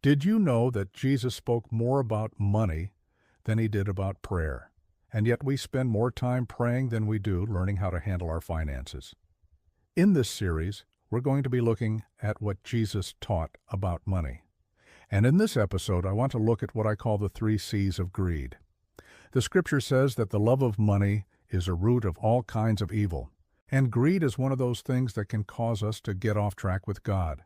Did you know that Jesus spoke more about money than he did about prayer? And yet we spend more time praying than we do learning how to handle our finances. In this series, we're going to be looking at what Jesus taught about money. And in this episode, I want to look at what I call the 3 C's of greed. The scripture says that the love of money is a root of all kinds of evil. And greed is one of those things that can cause us to get off track with God.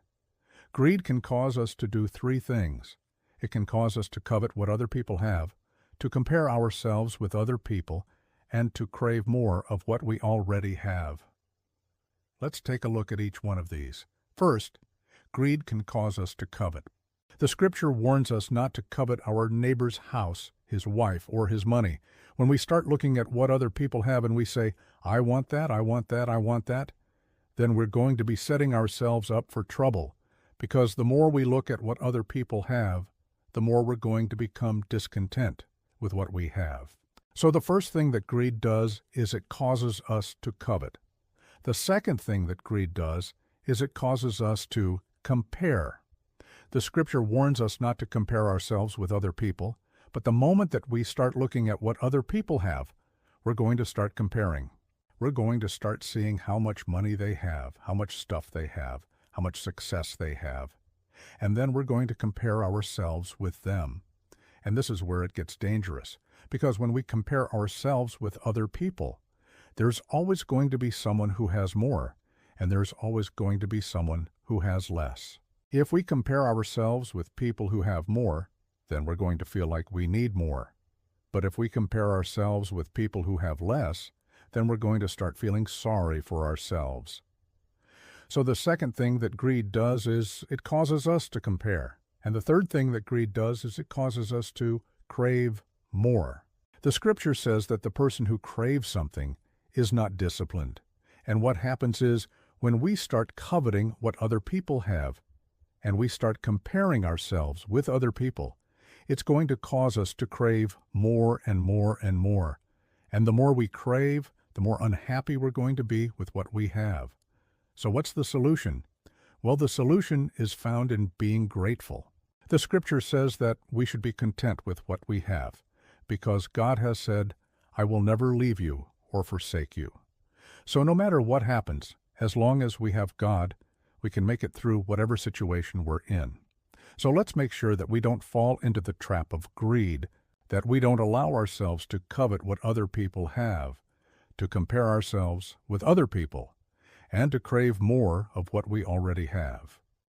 Greed can cause us to do 3 things. It can cause us to covet what other people have, to compare ourselves with other people, and to crave more of what we already have. Let's take a look at each one of these. First, greed can cause us to covet. The scripture warns us not to covet our neighbor's house, his wife, or his money. When we start looking at what other people have and we say, I want that, I want that, I want that, then we're going to be setting ourselves up for trouble, because the more we look at what other people have, the more we're going to become discontent with what we have. So the first thing that greed does is it causes us to covet. The second thing that greed does is it causes us to compare. The scripture warns us not to compare ourselves with other people, but the moment that we start looking at what other people have, we're going to start comparing. We're going to start seeing how much money they have, how much stuff they have, how much success they have. And then we're going to compare ourselves with them. And this is where it gets dangerous, because when we compare ourselves with other people, there's always going to be someone who has more, and there's always going to be someone who has less. If we compare ourselves with people who have more, then we're going to feel like we need more. But if we compare ourselves with people who have less, then we're going to start feeling sorry for ourselves. So the second thing that greed does is it causes us to compare. And the third thing that greed does is it causes us to crave more. The scripture says that the person who craves something is not disciplined. And what happens is when we start coveting what other people have, and we start comparing ourselves with other people, it's going to cause us to crave more and more and more. And the more we crave, the more unhappy we're going to be with what we have. So what's the solution? Well, the solution is found in being grateful. The scripture says that we should be content with what we have, because God has said, I will never leave you or forsake you. So no matter what happens, as long as we have God, we can make it through whatever situation we're in. So let's make sure that we don't fall into the trap of greed, that we don't allow ourselves to covet what other people have, to compare ourselves with other people, and to crave more of what we already have.